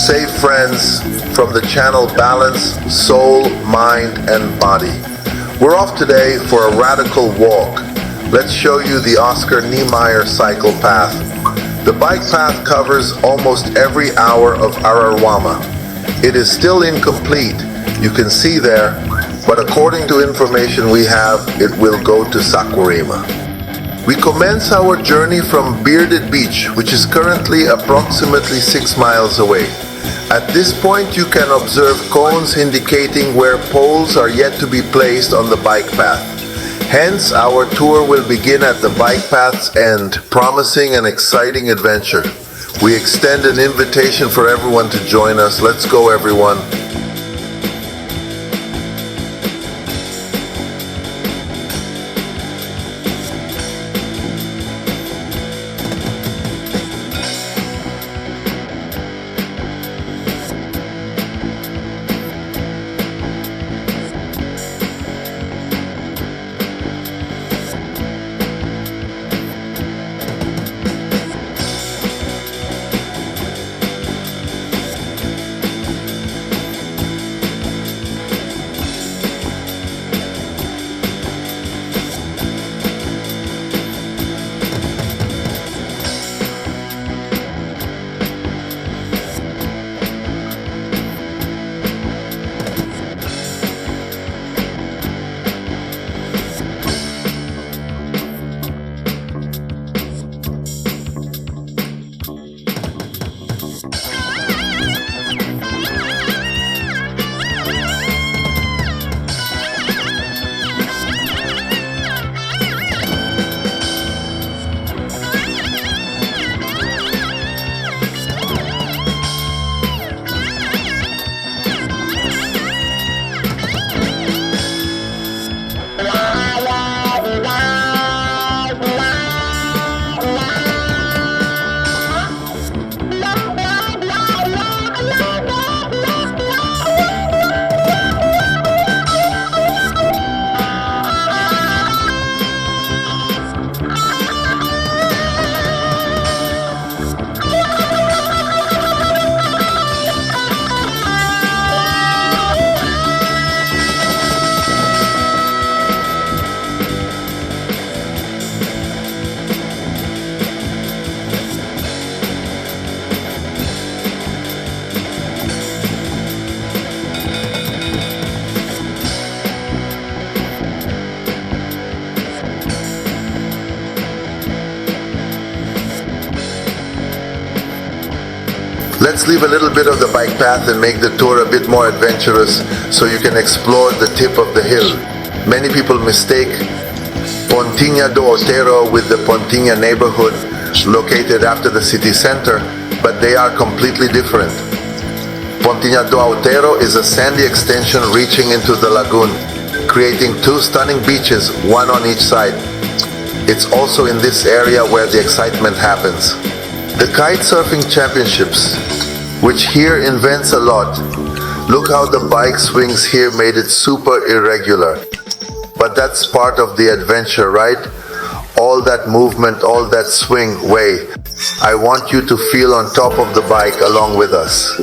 safe friends from the channel Balance, Soul, Mind, and Body. We're off today for a radical walk. Let's show you the Oscar Niemeyer cycle path. The bike path covers almost every hour of Araruama. It is still incomplete, you can see there, but according to information we have, it will go to Saquarema. We commence our journey from Bearded Beach, which is currently approximately 6 miles away. At this point, you can observe cones indicating where poles are yet to be placed on the bike path. Hence, our tour will begin at the bike path's end, promising an exciting adventure. We extend an invitation for everyone to join us. Let's go, everyone. Let's leave a little bit of the bike path and make the tour a bit more adventurous so you can explore the tip of the hill. Many people mistake Pontinha do Outeiro with the Pontinha neighborhood located after the city center, but they are completely different. Pontinha do Outeiro is a sandy extension reaching into the lagoon, creating 2 stunning beaches, one on each side. It's also in this area where the excitement happens. The Kite Surfing Championships, which here invents a lot. Look how the bike swings here made it super irregular. But that's part of the adventure, right? All that movement, all that swing, way. I want you to feel on top of the bike along with us.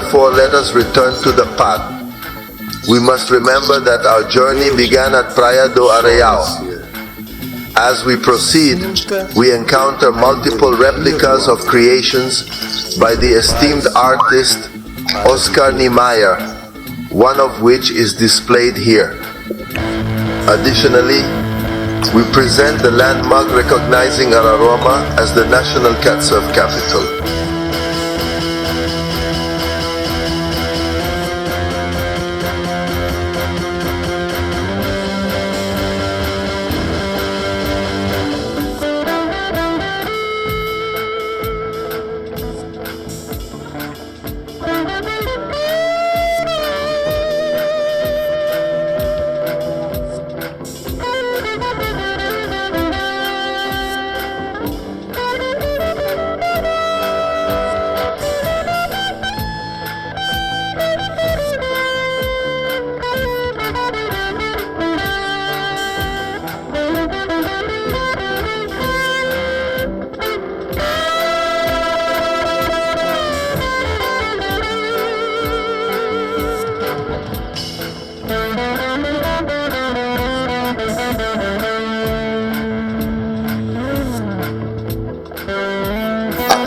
therefore let us return to the path. We must remember that our journey began at Praia do Areial. As we proceed, we encounter multiple replicas of creations by the esteemed artist Oscar Niemeyer, one of which is displayed here. Additionally, we present the landmark recognizing Araruama as the national catsurf capital.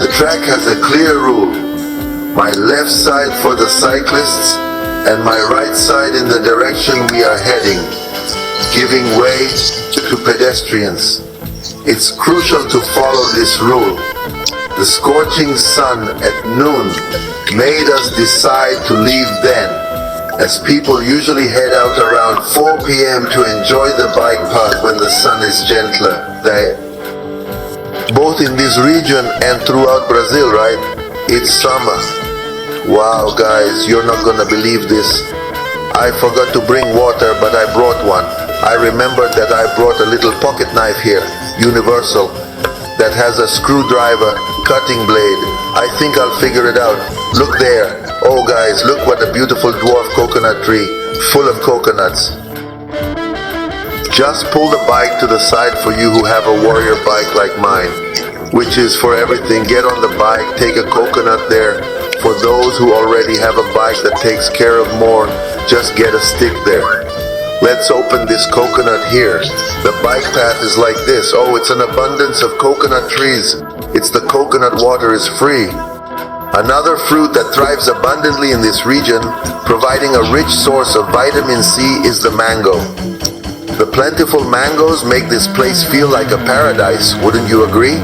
The track has a clear rule. My left side for the cyclists and my right side in the direction we are heading, giving way to pedestrians. It's crucial to follow this rule. The scorching sun at noon made us decide to leave then, as people usually head out around 4 p.m. to enjoy the bike path when the sun is gentler. Both in this region and throughout Brazil, right? It's summer. Wow, guys, you're not gonna believe this. I forgot to bring water, but I brought one. I remembered that I brought a little pocket knife here, universal, that has a screwdriver, cutting blade. I think I'll figure it out. Look there. Oh, guys, look what a beautiful dwarf coconut tree, full of coconuts. Just pull the bike to the side for you who have a warrior bike like mine, which is for everything. Get on the bike, take a coconut there. For those who already have a bike that takes care of more, just get a stick there. Let's open this coconut here. The bike path is like this. Oh, it's an abundance of coconut trees. It's the coconut water is free. Another fruit that thrives abundantly in this region, providing a rich source of vitamin C, is the mango. The plentiful mangoes make this place feel like a paradise, wouldn't you agree?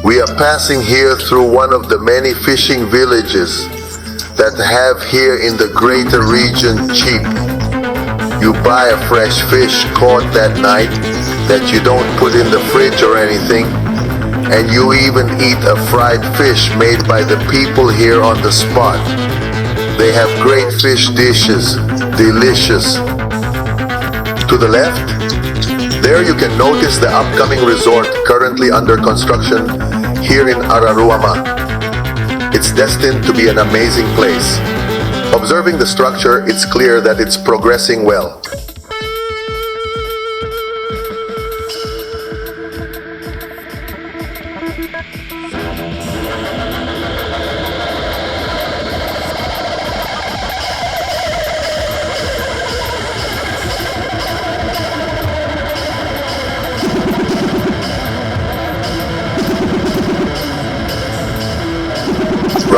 We are passing here through one of the many fishing villages that have here in the greater region cheap. You buy a fresh fish caught that night that you don't put in the fridge or anything, and you even eat a fried fish made by the people here on the spot. They have great fish dishes, delicious. To the left, there you can notice the upcoming resort currently under construction here in Araruama. It's destined to be an amazing place. Observing the structure, it's clear that it's progressing well.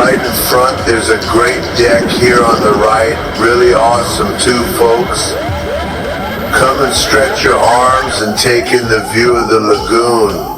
right in front, there's a great deck here on the right. Really awesome too, folks. Come and stretch your arms and take in the view of the lagoon.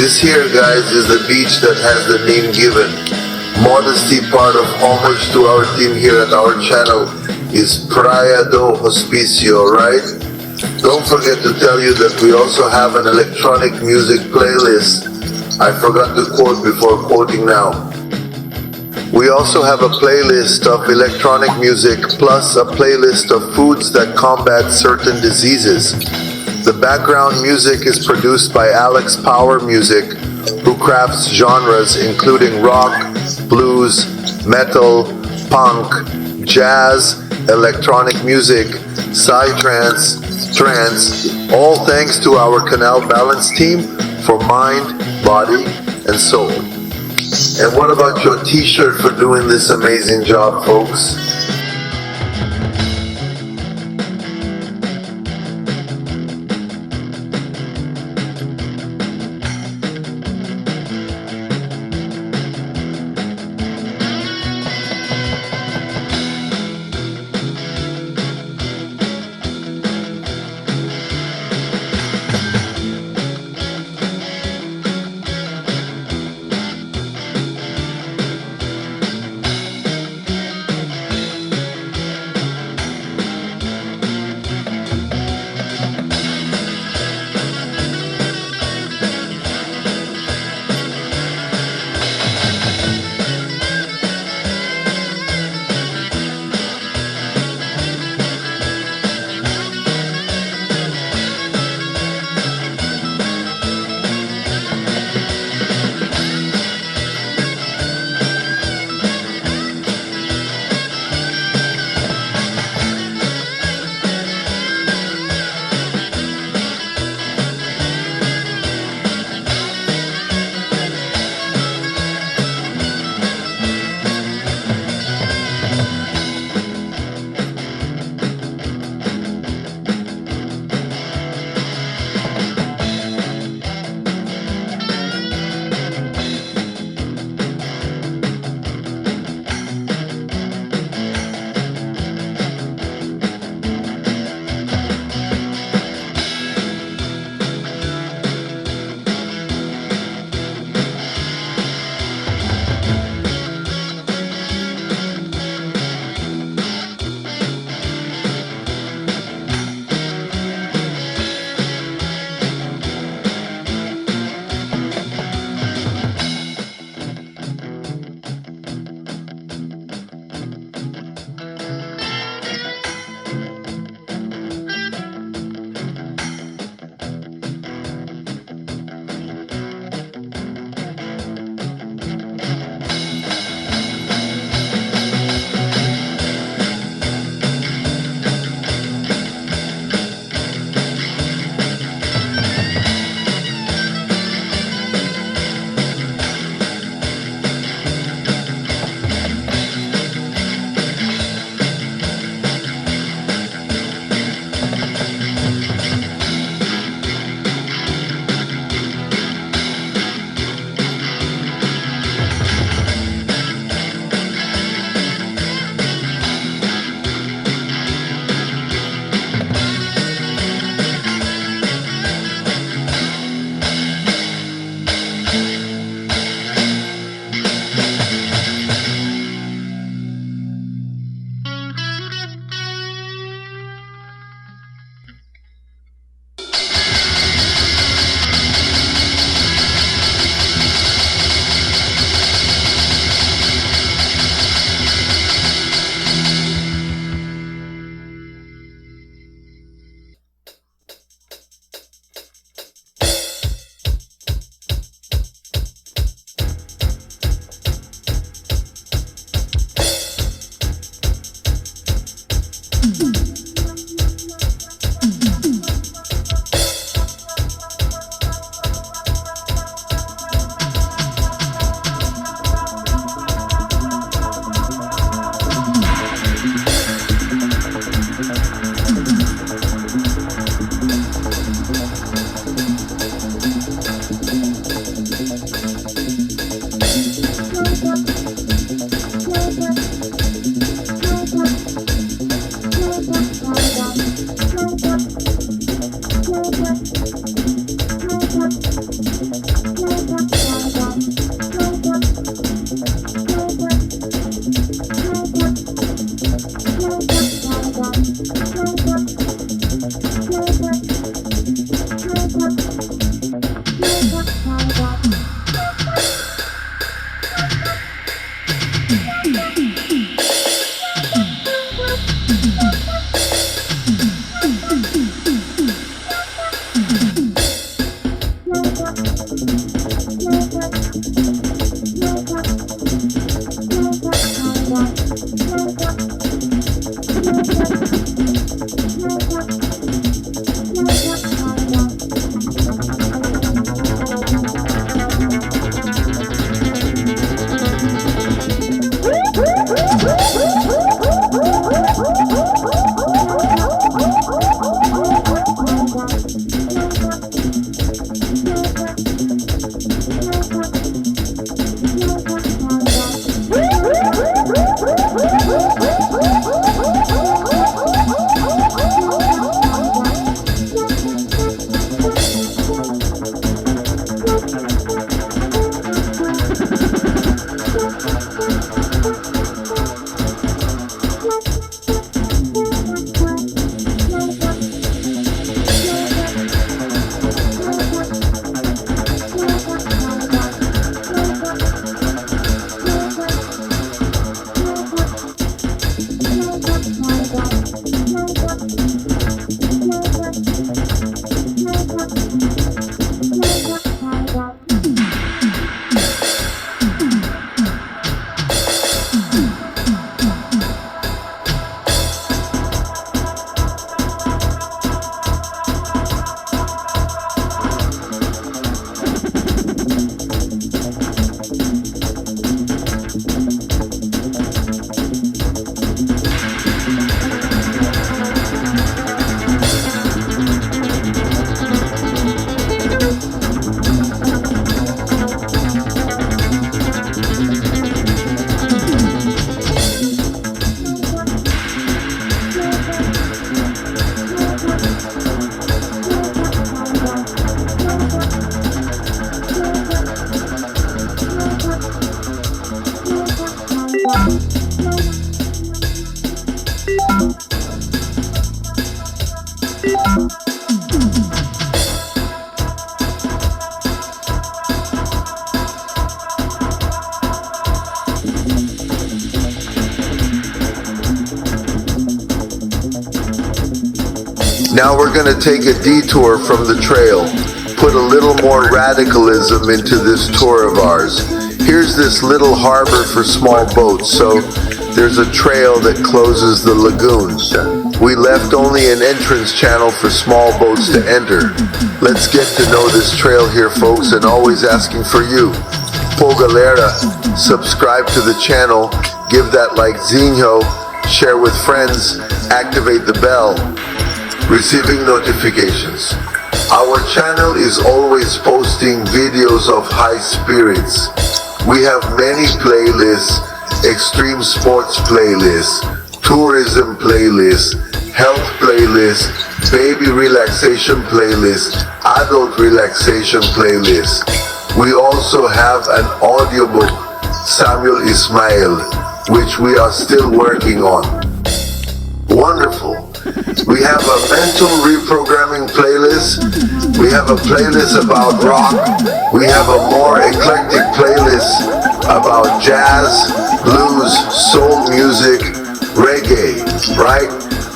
This here, guys, is the beach that has the name given. Modesty part of homage to our team here at our channel is Praia do Hospicio, right? Don't forget to tell you that we also have an electronic music playlist. I forgot to quote before quoting now. We also have a playlist of electronic music plus a playlist of foods that combat certain diseases. The background music is produced by Alex Power Music, who crafts genres including rock, blues, metal, punk, jazz, electronic music, psytrance, trance, all thanks to our Canal Balance team for mind, body, and soul. And what about your t-shirt for doing this amazing job, folks? Now we're going to take a detour from the trail, put a little more radicalism into this tour of ours. Here's this little harbor for small boats, so there's a trail that closes the lagoon. We left only an entrance channel for small boats to enter. Let's get to know this trail here, folks, and always asking for you. Pô galera, subscribe to the channel, give that likezinho, share with friends, activate the bell. Receiving notifications. Our channel is always posting videos of high spirits. We have many playlists, extreme sports playlists, tourism playlists, health playlists, baby relaxation playlists, adult relaxation playlists. We also have an audiobook, Samuel Ismail, which we are still working on. Wonderful. We have a mental reprogramming playlist. We have a playlist about rock. We have a more eclectic playlist about jazz, blues, soul music, reggae, right?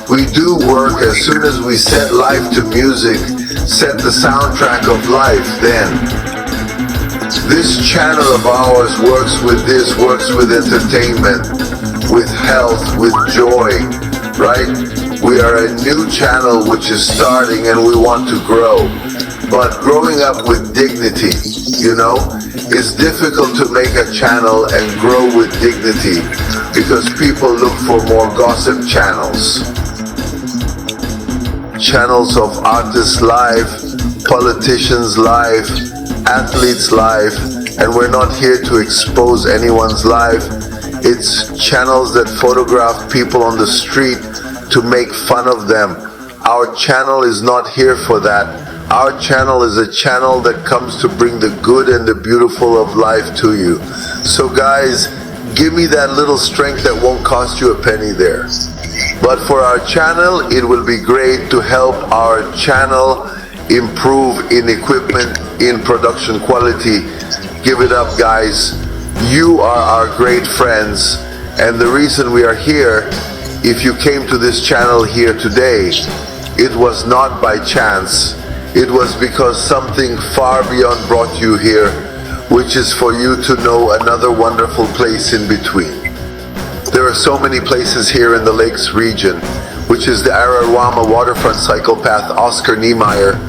We do work as soon as we set life to music, set the soundtrack of life then. This channel of ours works with entertainment, with health, with joy, right? We are a new channel which is starting and we want to grow. But growing up with dignity, you know, it's difficult to make a channel and grow with dignity because people look for more gossip channels. Channels of artists' life, politicians' life, athletes' life, and we're not here to expose anyone's life. It's channels that photograph people on the street to make fun of them. Our channel is not here for that. Our channel is a channel that comes to bring the good and the beautiful of life to you. So guys, give me that little strength that won't cost you a penny there. But for our channel, it will be great to help our channel improve in equipment, in production quality. Give it up, guys. You are our great friends, and the reason we are here, if you came to this channel here today, it was not by chance. It was because something far beyond brought you here, which is for you to know another wonderful place in between. There are so many places here in the Lakes region, which is the Araruama Waterfront Cycle Path, Oscar Niemeyer.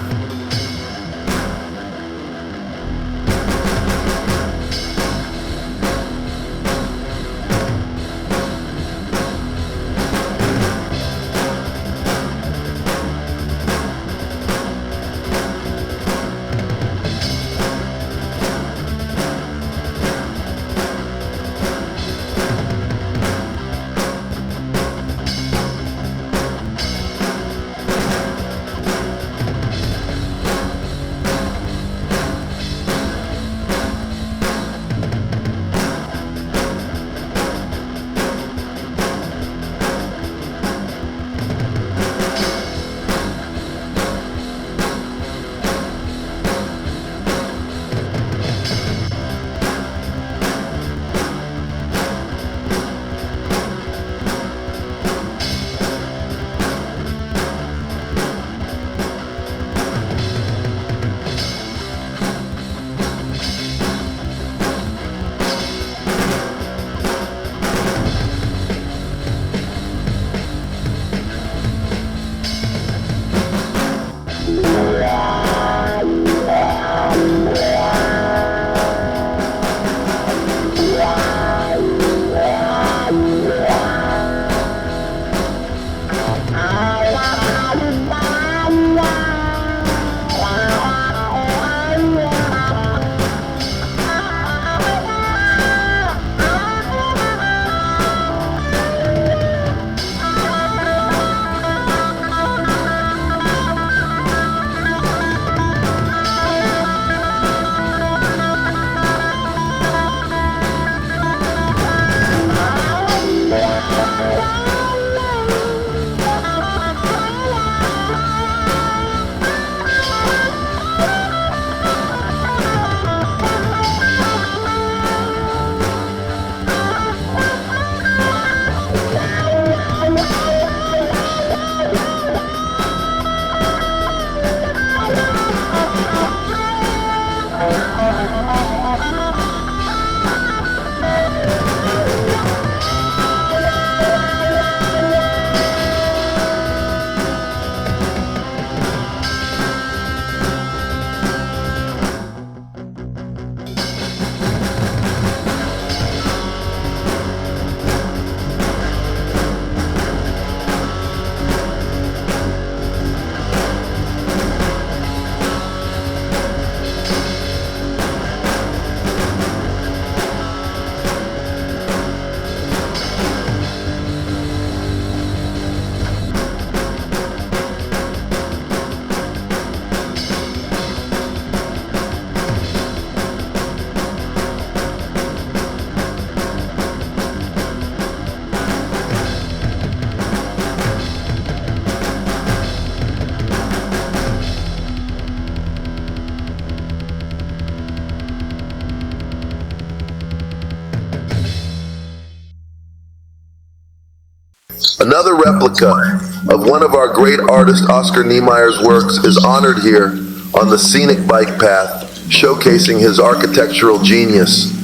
Another replica of one of our great artist Oscar Niemeyer's works is honored here on the scenic bike path, showcasing his architectural genius.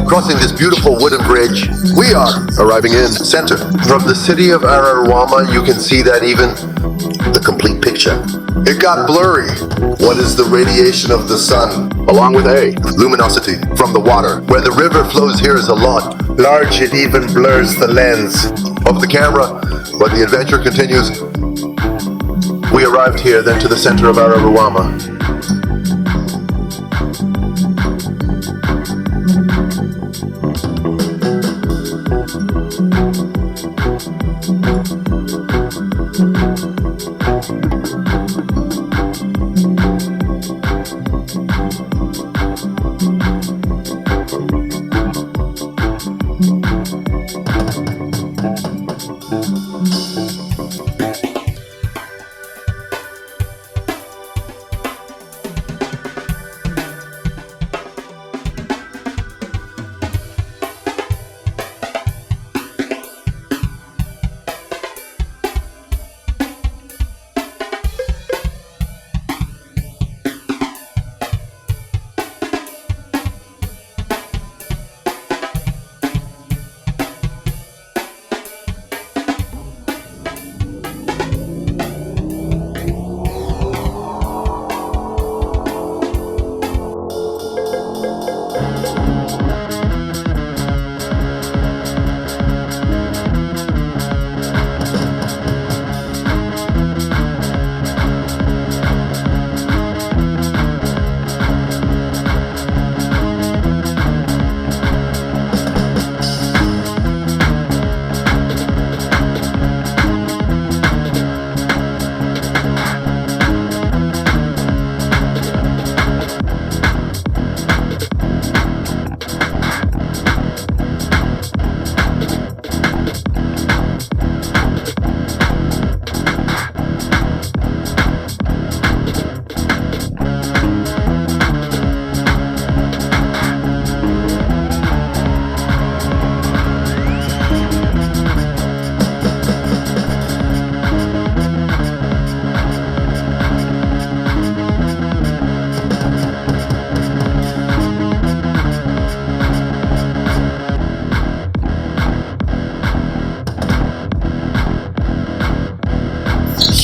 Crossing this beautiful wooden bridge, we are arriving in center. From the city of Araruama, you can see that even the complete picture. It got blurry. What is the radiation of the sun? Along with luminosity from the water. Where the river flows here is a lot. Large, it even blurs the lens of the camera. But the adventure continues. We arrived here, then to the center of Araruama.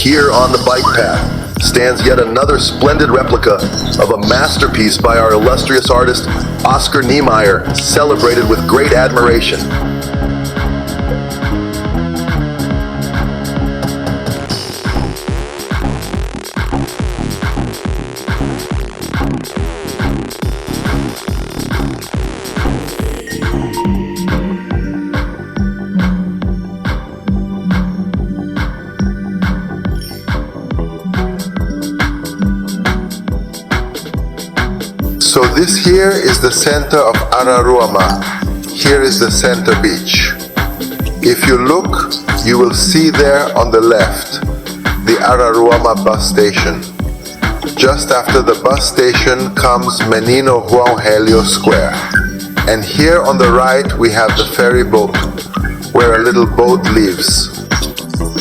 Here on the bike path stands yet another splendid replica of a masterpiece by our illustrious artist Oscar Niemeyer, celebrated with great admiration. So this here is the center of Araruama. Here is the center beach. If you look, you will see there on the left the Araruama bus station. Just after the bus station comes Menino João Helio Square. And here on the right we have the ferry boat, where a little boat leaves.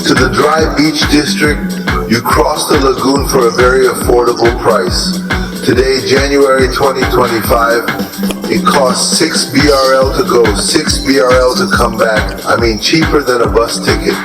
To the dry beach district, you cross the lagoon for a very affordable price. Today, January 2025, it costs 6 BRL to go, 6 BRL to come back. I mean, cheaper than a bus ticket.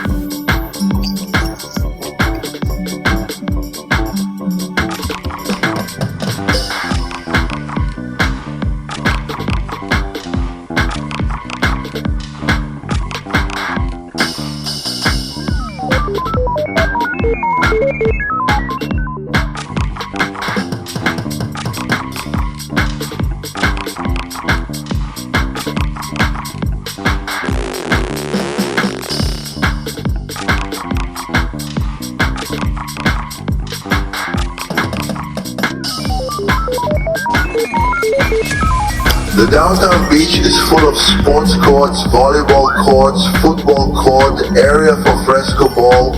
The downtown beach is full of sports courts, volleyball courts, football court, area for fresco ball.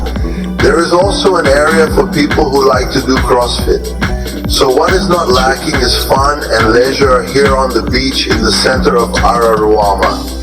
There is also an area for people who like to do CrossFit. So what is not lacking is fun and leisure here on the beach in the center of Araruama.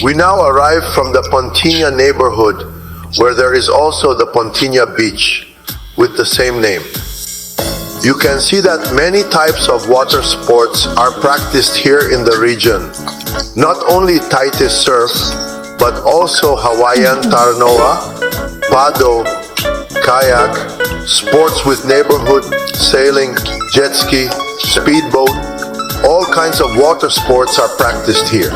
We now arrive from the Pontinha neighborhood, where there is also the Pontinha Beach, with the same name. You can see that many types of water sports are practiced here in the region. Not only Taite surf, but also Hawaiian tarnoa, pado, kayak, sports with neighborhood, sailing, jet ski, speedboat, all kinds of water sports are practiced here.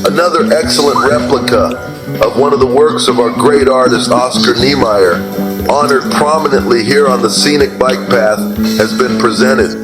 Another excellent replica of one of the works of our great artist Oscar Niemeyer, honored prominently here on the scenic bike path, has been presented.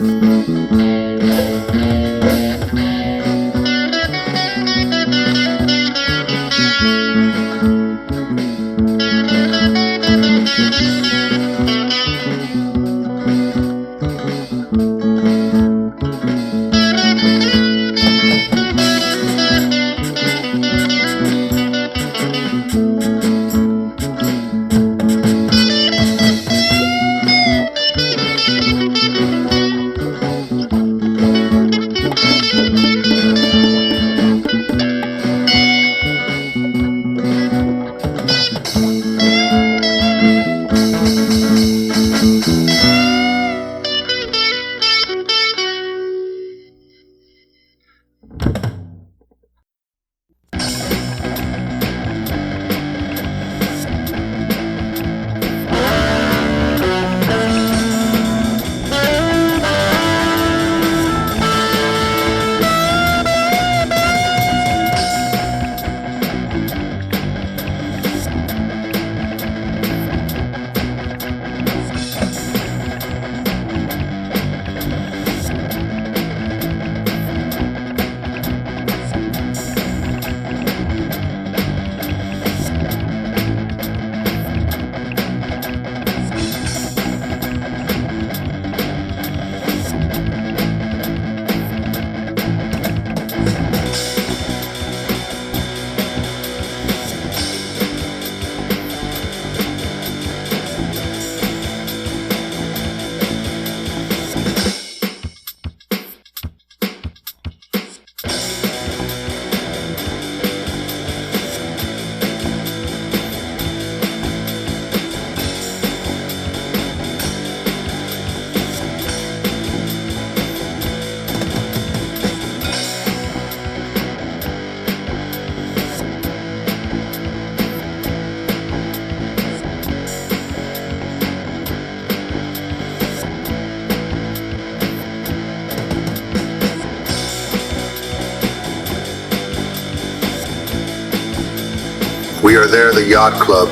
We are there, the yacht club.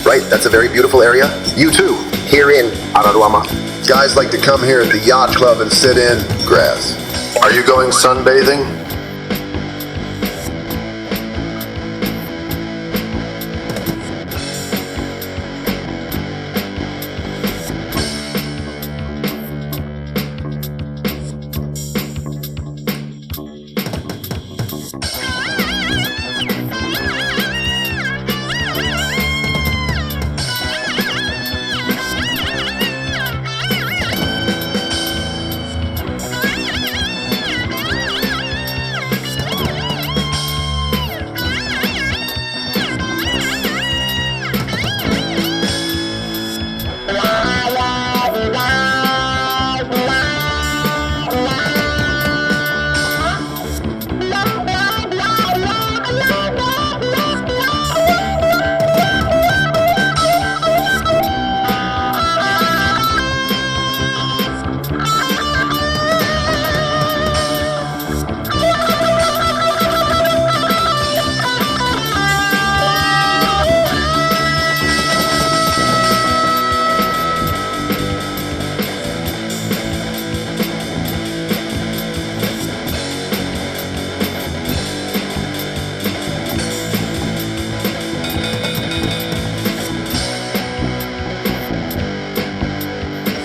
Right, that's a very beautiful area. You too. Here in Araruama. Guys like to come here at the yacht club and sit in grass. Are you going sunbathing?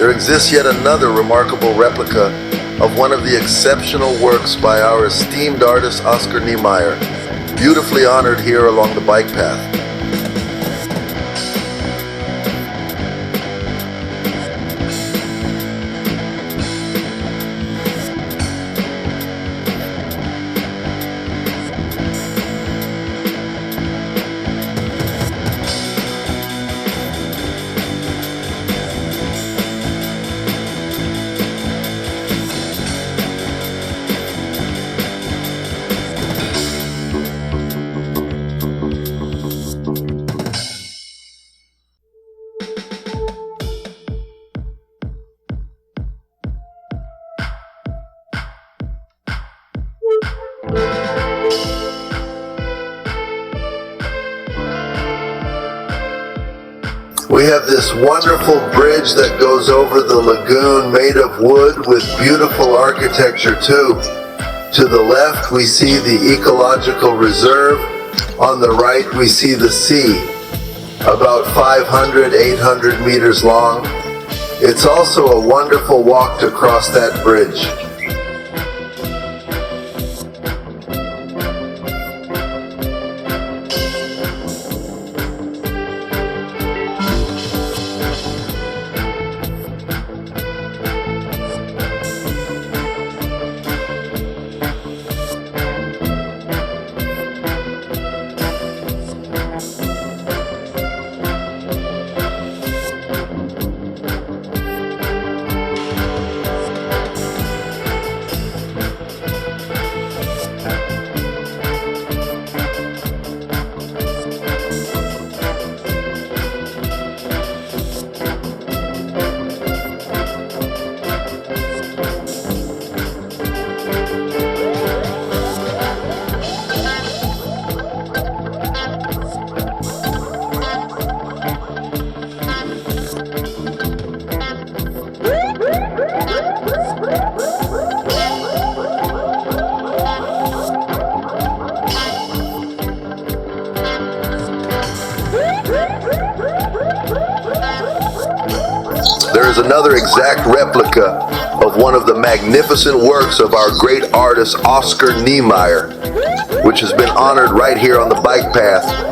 there exists yet another remarkable replica of one of the exceptional works by our esteemed artist Oscar Niemeyer, beautifully honored here along the bike path. We have this wonderful bridge that goes over the lagoon made of wood with beautiful architecture too. To the left we see the ecological reserve. On the right we see the sea, about 500, 800 meters long. It's also a wonderful walk to cross that bridge. There is another exact replica of one of the magnificent works of our great artist Oscar Niemeyer, which has been honored right here on the bike path.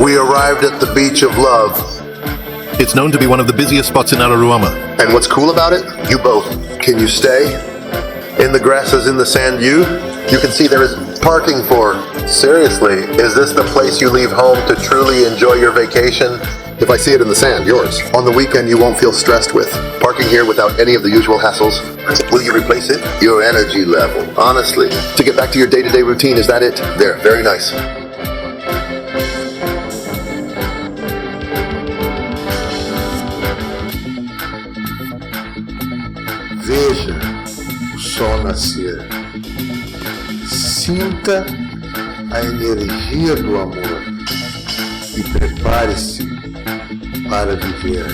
We arrived at the Beach of Love. It's known to be one of the busiest spots in Araruama. And what's cool about it? You both. Can you stay? In the grasses, in the sand, you can see there is parking for. Seriously, is this the place you leave home to truly enjoy your vacation? If I see it in the sand, yours. On the weekend, you won't feel stressed with parking here without any of the usual hassles. Will you replace it? Your energy level, honestly. To get back to your day-to-day routine, is that it? There, very nice. Veja o sol nascer. Sinta a energia do amor e prepare-se para viver.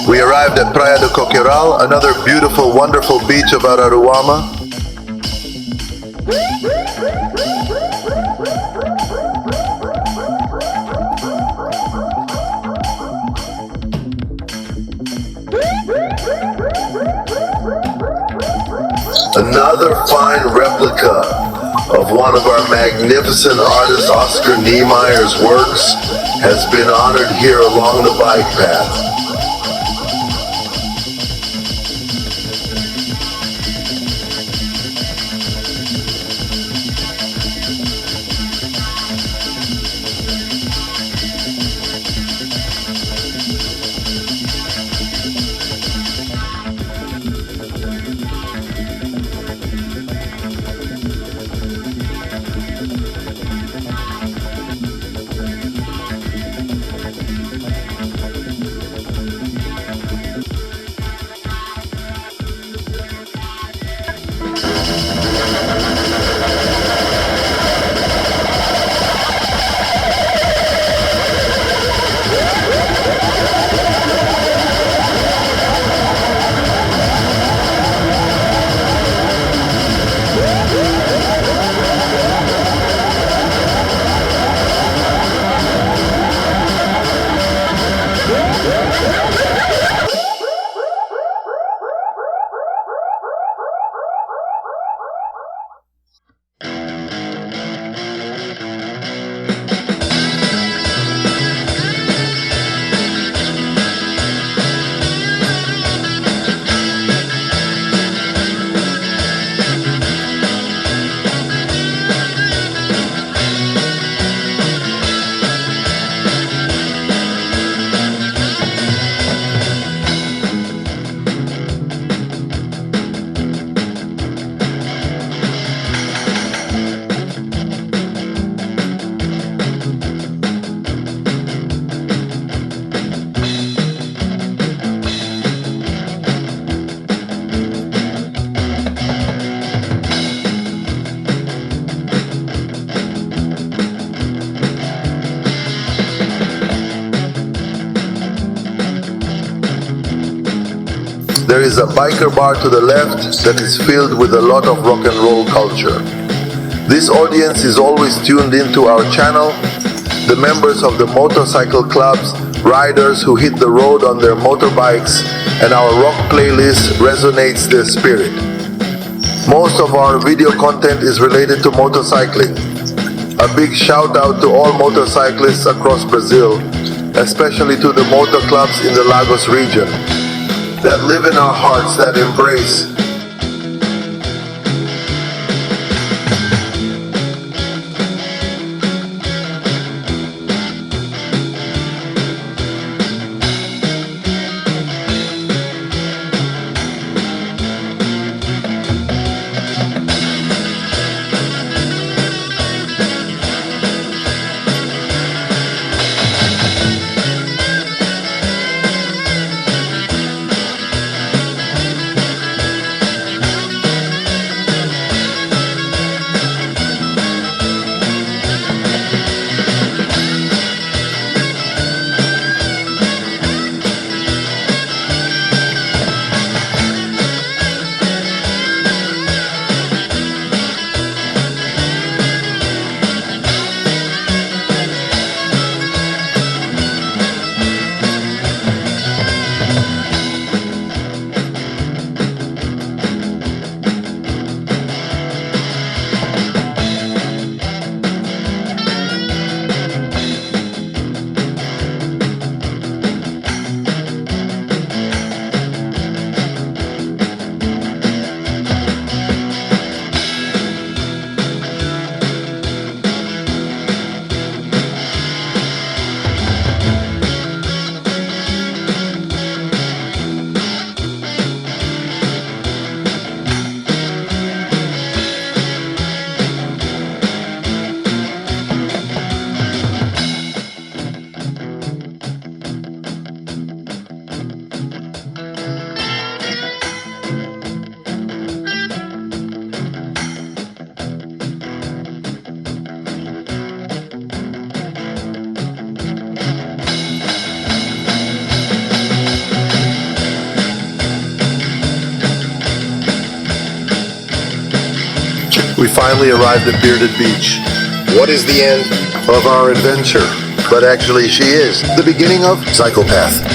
We arrived at Praia do Coqueiral, another beautiful, wonderful beach of Araruama. Another fine replica of one of our magnificent artist Oscar Niemeyer's works has been honored here along the bike path. There is a biker bar to the left that is filled with a lot of rock and roll culture. This audience is always tuned into our channel, the members of the motorcycle clubs, riders who hit the road on their motorbikes, and our rock playlist resonates their spirit. Most of our video content is related to motorcycling. A big shout out to all motorcyclists across Brazil, especially to the motor clubs in the Lagos region, that live in our hearts, that embrace We finally arrived at Bearded Beach. What is the end? Of our adventure. But actually she is. The beginning of Psychopath.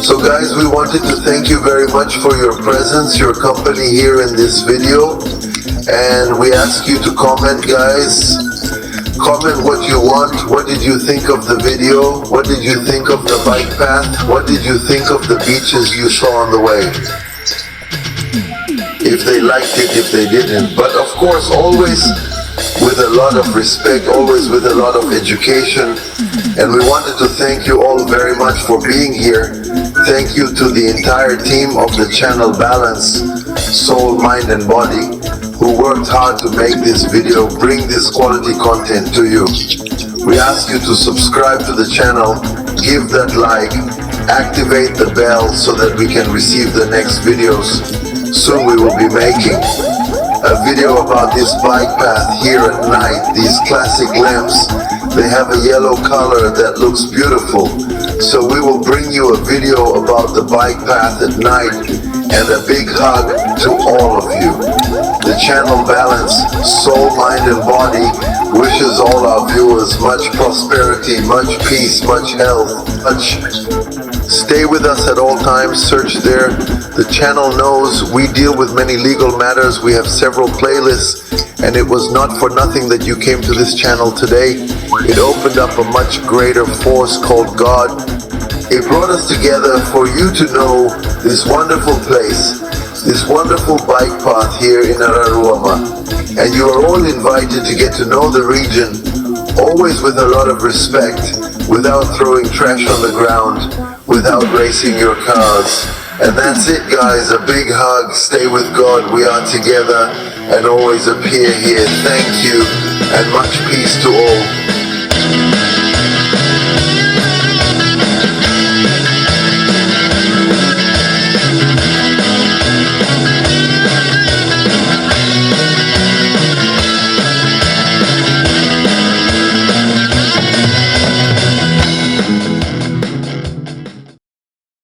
So guys, we wanted to thank you very much for your presence, your company here in this video. And we ask you to comment, guys. Comment what you want. What did you think of the video? What did you think of the bike path? What did you think of the beaches you saw on the way? If they liked it, if they didn't. But of course, always with a lot of respect, always with a lot of education. And we wanted to thank you all very much for being here. Thank you to the entire team of the channel Balance, Soul, Mind and Body, who worked hard to make this video, bring this quality content to you. We ask you to subscribe to the channel, give that like, activate the bell so that we can receive the next videos. Soon we will be making a video about this bike path here at night. These classic lamps, they have a yellow color that looks beautiful. So we will bring you a video about the bike path at night, and a big hug to all of you. The channel Balance, Soul, Mind and Body wishes all our viewers much prosperity, much peace, much health, much. Stay with us at all times, search there. The channel knows we deal with many legal matters. We have several playlists, and it was not for nothing that you came to this channel today. It opened up a much greater force called God. It brought us together for you to know this wonderful place, this wonderful bike path here in Araruama. And you are all invited to get to know the region, always with a lot of respect, without throwing trash on the ground, without racing your cars. And that's it, guys. A big hug. Stay with God. We are together and always appear here. Thank you and much peace to all.